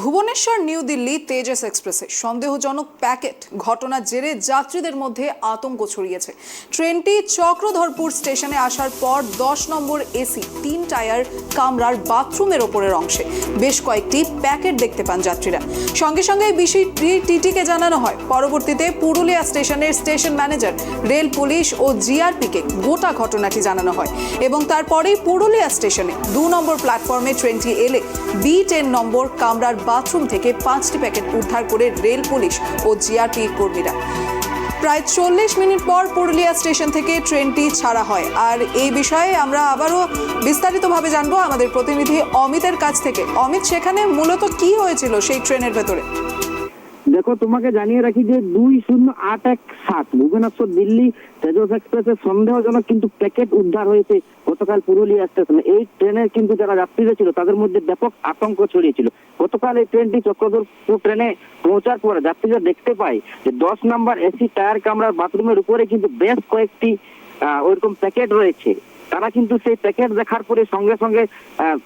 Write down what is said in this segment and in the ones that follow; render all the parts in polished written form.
Bhubaneswar new Delhi Tejas এক্সপ্রেসে সন্দেহজনক packet ঘটনার জেরে যাত্রীদের মধ্যে আতঙ্ক ছড়িয়েছে। ট্রেনটি চক্রধরপুর স্টেশনে আসার পর 10 নম্বর এসি 3 টায়ার কামরার বাথরুমের ওপরের অংশে বেশ কয়েকটি প্যাকেট দেখতে পান যাত্রীরা। সঙ্গে সঙ্গে বিষয়টি টিটিকে জানানো হয়। পরবর্তীতে পুরুলিয়া স্টেশনের স্টেশন ম্যানেজার, রেল পুলিশ ও জিআরপিকে গোটা ঘটনাটি জানানো হয় এবং তারপরেই পুরুলিয়া স্টেশনে 2 নম্বর প্ল্যাটফর্মে ট্রেনটি এলে B10 নম্বর কামরার বাথরুম থেকে 5টি প্যাকেট উদ্ধার করে রেল পুলিশ ও জিআরপি কর্মীরা। প্রায় 40 মিনিট পর পুরুলিয়া স্টেশন থেকে ট্রেনটি ছাড়া হয়। আর এই বিষয়ে আমরা আবারও বিস্তারিতভাবে জানবো আমাদের প্রতিনিধি অমিতের কাছ থেকে। অমিত, সেখানে মূলত কি হয়েছিল সেই ট্রেনের ভেতরে? দেখো, তোমাকে জানিয়ে রাখি যে 20817 ভুবনেশ্বর দিল্লি তেজস এক্সপ্রেসের সন্দেহজনক কিন্তু প্যাকেট উদ্ধার হয়েছে গতকাল পুরুলিয়া স্টেশনে। এই ট্রেনের কিন্তু যারা যাত্রীরা ছিল তাদের মধ্যে ব্যাপক আতঙ্ক ছড়িয়েছিল। গতকাল এই ট্রেনটি চক্রধরপুর ট্রেনে পৌঁছার পরে যাত্রীরা দেখতে পায় যে 10 নম্বর এসি টায়ার কামরার বাথরুমের উপরে কিন্তু বেশ কয়েকটি ওইরকম প্যাকেট রয়েছে। তারা কিন্তু সেই প্যাকেট দেখার পরে সঙ্গে সঙ্গে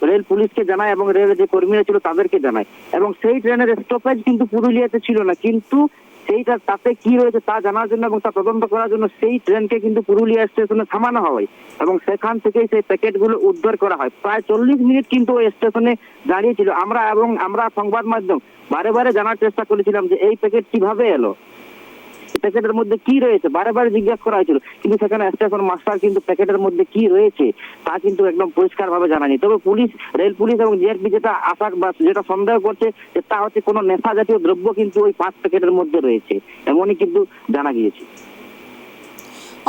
রেল পুলিশকে জানায় এবং রেলের যে কর্মীরা ছিল তাদেরকে জানায়। এবং সেই ট্রেনের স্টপেজ কিন্তু পুরুলিয়াতে ছিল না, কিন্তু সেইটা তাতে কি রয়েছে তা জানার জন্য এবং তা তদন্ত করার জন্য সেই ট্রেনকে কিন্তু পুরুলিয়া স্টেশনে থামানো হয় এবং সেখান থেকেই সেই প্যাকেটগুলো উদ্ধার করা হয়। প্রায় 40 মিনিট কিন্তু ওই স্টেশনে দাঁড়িয়েছিল। আমরা সংবাদ মাধ্যম বারে বারে জানার চেষ্টা করেছিলাম যে এই প্যাকেট কিভাবে এলো, প্যাকেটের মধ্যে কি রয়েছে, বারে বারে জিজ্ঞাসা করা হয়েছিল, কিন্তু সেখানে স্টেশন মাস্টার কিন্তু প্যাকেটের মধ্যে কি রয়েছে তা কিন্তু একদম পরিষ্কার ভাবে জানায়নি। তবে রেল পুলিশ এবং জিআরপি যেটা আশা বা যেটা সন্দেহ করছে যে তা হচ্ছে কোনো নেশা জাতীয় দ্রব্য কিন্তু ওই 5 প্যাকেটের মধ্যে রয়েছে, এমনই কিন্তু জানা গিয়েছে।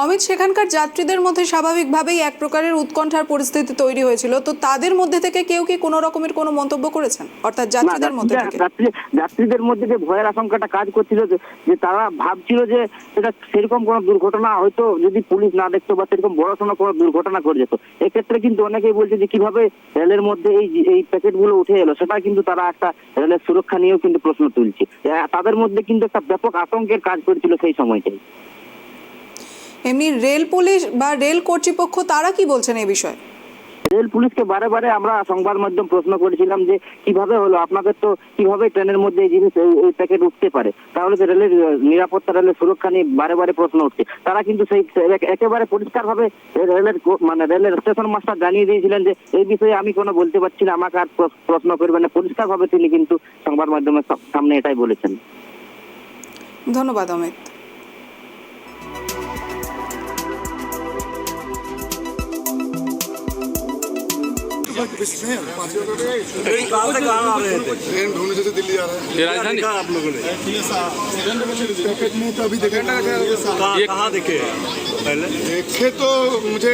অমিত, সেখানকার যাত্রীদের মধ্যে স্বাভাবিকভাবেই এক প্রকারের উৎকণ্ঠার পরিস্থিতি তৈরি হয়েছিল, তো তাদের মধ্যে থেকে কেউ কি কোনো রকমের কোনো মন্তব্য করেছেন, অর্থাৎ যাত্রীদের মধ্যে থেকে? যাত্রীদের মধ্যে যে ভয়ের আশঙ্কাটা কাজ করছিল, যে তারা ভাবছিল যে এটা সেরকম কোনো দুর্ঘটনা হয়তো যদি পুলিশ না দেখতো বা সেরকম বড়সড় কোনো দুর্ঘটনা করে যেত। এক্ষেত্রে কিন্তু অনেকেই বলছে যে কিভাবে রেলের মধ্যে এই প্যাকেটগুলো উঠে এলো, সেটা কিন্তু তারা একটা রেলের সুরক্ষা নিয়েও কিন্তু প্রশ্ন তুলছে। তাদের মধ্যে কিন্তু একটা ব্যাপক আতঙ্কের কাজ করেছিল সেই সময়টাই। এমনি রেল পুলিশ বা রেল কর্তৃপক্ষ তারা কি বলছেন এই বিষয়ে? রেল পুলিশকে বারে বারে আমরা সংবাদ মাধ্যম প্রশ্ন করেছিলাম যে কিভাবে হলো, আপনাদের তো কিভাবে ট্রেনের মধ্যে এই জিনিস এই প্যাকেট উঠতে পারে, তাহলে যে রেলের নিরাপত্তা, রেলের সুরক্ষা নিয়ে বারে বারে প্রশ্ন উঠছে। তারা কিন্তু সেই একেবারে পরিষ্কার ভাবে রেলের স্টেশন মাস্টার জানিয়ে দিয়েছিলেন যে এই বিষয়ে আমি কোনো বলতে পারছি না, আমাকে আর প্রশ্ন করবেন না। পরিষ্কার ভাবে তিনি কিন্তু সংবাদ মাধ্যমের সামনে এটাই বলেছেন। ধন্যবাদ অমিত। कहाँ से कहाँ आ रहे थे? ट्रेन भुवनेश्वर से दिल्ली आ रहा है। ये राजधानी कहाँ आप लोगों ने? पैकेट में तो अभी देखे कहाँ देखे पहले? देखे तो मुझे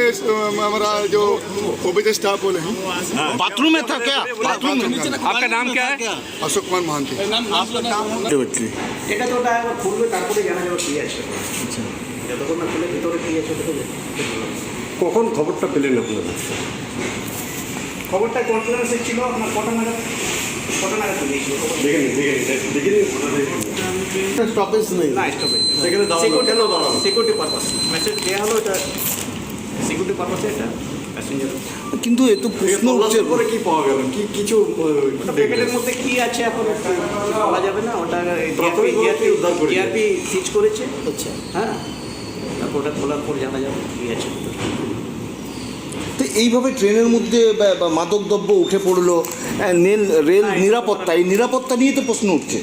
हमारा जो ओबीजे स्टाफ बोले हैं। बाथरूम में था क्या? बाथरूम में। आपका नाम क्या है? अशोक कुमार महांती। এটা তো ওটা খুলবে, তারপরে জানা যাবে কি আছে। আচ্ছা, যতক্ষণ না খুলে ভিতরে কি আছে কখন খবরটা পেলেন আপনারা? খবরটা কনফারেন্সে ছিল আপনার কটা নাগাদ চলেছিল। স্টপেজ নেই, না স্টপেজ সেখানে সিকিউরিটি পারপাস মেসেজ দেওয়া হলো, এটা সিকিউরিটি পারপাসে এটা প্যাসেঞ্জার। কিন্তু এ তো প্রশ্ন হচ্ছে পরে কি পাওয়া গেল, কি কিছু প্যাকেটের মধ্যে কি আছে এখন বলা যাবে না। ওটা জিআরপি সিজ করেছে। আচ্ছা, হ্যাঁ, তারপর ওটা খোলার পর জানা যাবে কি আছে। তো এইভাবে ট্রেনের মধ্যে মাদক দ্রব্য উঠে পড়লো, রেল নিরাপত্তা, এই নিরাপত্তা নিয়ে তো প্রশ্ন উঠছে।